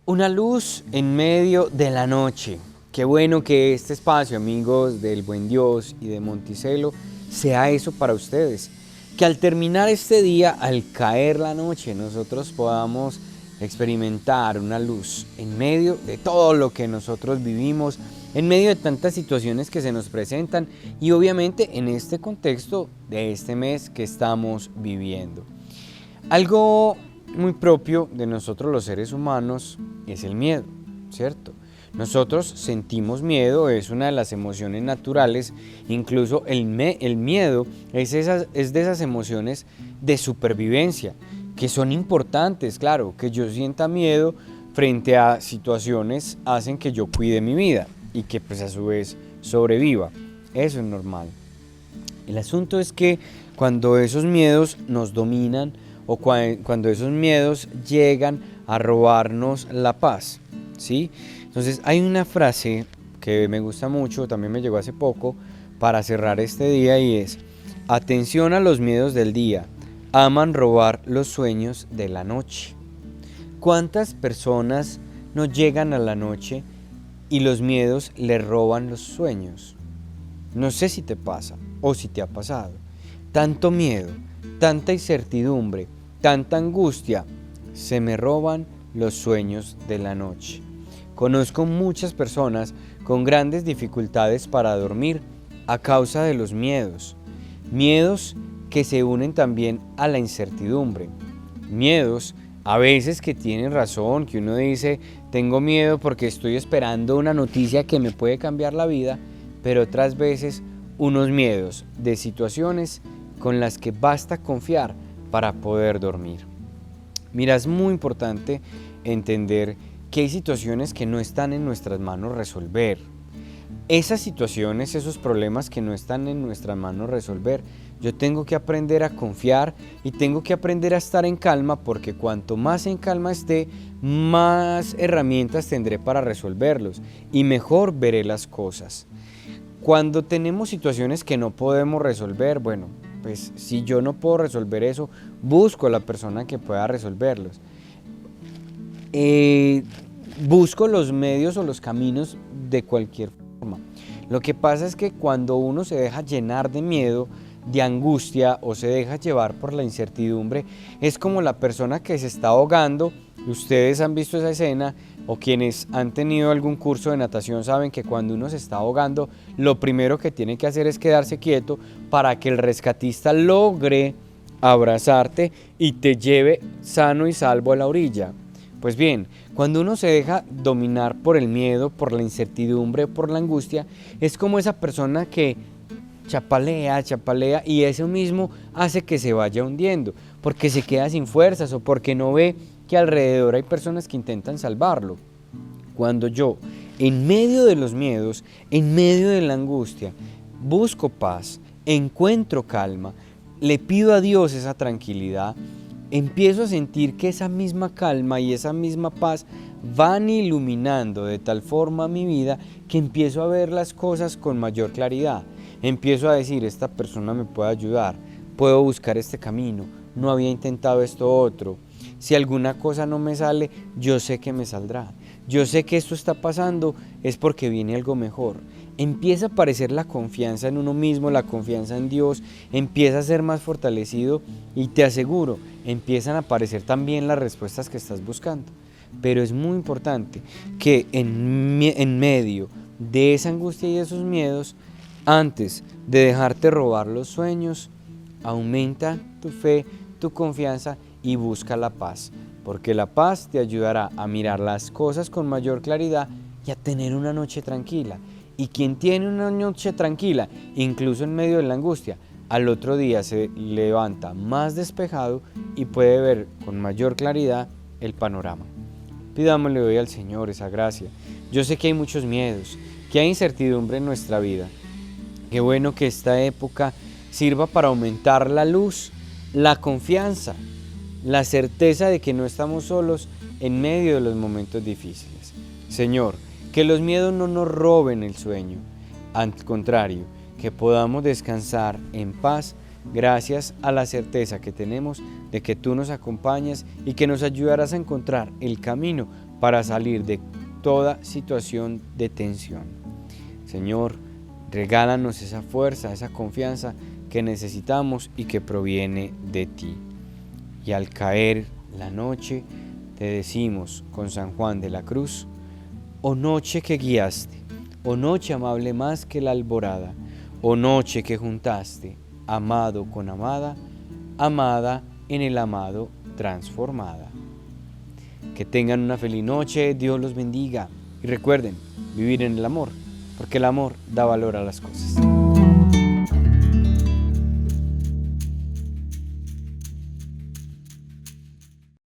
Una luz en medio de la noche. Qué bueno que este espacio, amigos del Buen Dios y de Monticello, sea eso para ustedes. Que al terminar este día, al caer la noche, nosotros podamos experimentar una luz en medio de todo lo que nosotros vivimos, en medio de tantas situaciones que se nos presentan y obviamente en este contexto de este mes que estamos viviendo. Algo muy propio de nosotros los seres humanos es el miedo, ¿cierto? Nosotros sentimos miedo, es una de las emociones naturales, incluso el miedo es de esas emociones de supervivencia, que son importantes, claro, que yo sienta miedo frente a situaciones hacen que yo cuide mi vida y que pues a su vez sobreviva, eso es normal. El asunto es que cuando esos miedos nos dominan o cuando esos miedos llegan a robarnos la paz, ¿sí? Entonces hay una frase que me gusta mucho, también me llegó hace poco, para cerrar este día y es: atención a los miedos del día, aman robar los sueños de la noche. ¿Cuántas personas no llegan a la noche y los miedos les roban los sueños? No sé si te pasa o si te ha pasado. Tanto miedo, tanta incertidumbre, tanta angustia, se me roban los sueños de la noche. Conozco muchas personas con grandes dificultades para dormir a causa de los miedos. Miedos que se unen también a la incertidumbre. Miedos a veces que tienen razón, que uno dice, tengo miedo porque estoy esperando una noticia que me puede cambiar la vida, pero otras veces unos miedos de situaciones con las que basta confiar para poder dormir. Mira, es muy importante entender que hay situaciones que no están en nuestras manos resolver. Esas situaciones, esos problemas que no están en nuestras manos resolver, yo tengo que aprender a confiar y tengo que aprender a estar en calma, porque cuanto más en calma esté, más herramientas tendré para resolverlos y mejor veré las cosas. Cuando tenemos situaciones que no podemos resolver, bueno, pues si yo no puedo resolver eso, busco a la persona que pueda resolverlos. Busco los medios o los caminos de cualquier forma. Lo que pasa es que cuando uno se deja llenar de miedo, de angustia o se deja llevar por la incertidumbre, es como la persona que se está ahogando. Ustedes han visto esa escena, o quienes han tenido algún curso de natación saben que cuando uno se está ahogando, lo primero que tiene que hacer es quedarse quieto para que el rescatista logre abrazarte y te lleve sano y salvo a la orilla. Pues bien, cuando uno se deja dominar por el miedo, por la incertidumbre, por la angustia, es como esa persona que chapalea y eso mismo hace que se vaya hundiendo, porque se queda sin fuerzas o porque no ve que alrededor hay personas que intentan salvarlo. Cuando yo, en medio de los miedos, en medio de la angustia, busco paz, encuentro calma, le pido a Dios esa tranquilidad, empiezo a sentir que esa misma calma y esa misma paz van iluminando de tal forma mi vida que empiezo a ver las cosas con mayor claridad. Empiezo a decir, esta persona me puede ayudar, puedo buscar este camino, no había intentado esto otro. Si alguna cosa no me sale, yo sé que me saldrá. Yo sé que esto está pasando, es porque viene algo mejor. Empieza a aparecer la confianza en uno mismo, la confianza en Dios, empieza a ser más fortalecido y te aseguro, empiezan a aparecer también las respuestas que estás buscando. Pero es muy importante que en medio de esa angustia y de esos miedos, antes de dejarte robar los sueños, aumenta tu fe, tu confianza y busca la paz, porque la paz te ayudará a mirar las cosas con mayor claridad y a tener una noche tranquila. Y quien tiene una noche tranquila, incluso en medio de la angustia, al otro día se levanta más despejado y puede ver con mayor claridad el panorama. Pidámosle hoy al Señor esa gracia. Yo sé que hay muchos miedos, que hay incertidumbre en nuestra vida. Qué bueno que esta época sirva para aumentar la luz, la confianza, la certeza de que no estamos solos en medio de los momentos difíciles. Señor, que los miedos no nos roben el sueño, al contrario, que podamos descansar en paz gracias a la certeza que tenemos de que tú nos acompañas y que nos ayudarás a encontrar el camino para salir de toda situación de tensión. Señor, regálanos esa fuerza, esa confianza que necesitamos y que proviene de ti. Y al caer la noche, te decimos con San Juan de la Cruz: oh noche que guiaste, oh noche amable más que la alborada, oh noche que juntaste amado con amada, amada en el amado transformada. Que tengan una feliz noche, Dios los bendiga y recuerden vivir en el amor, porque el amor da valor a las cosas.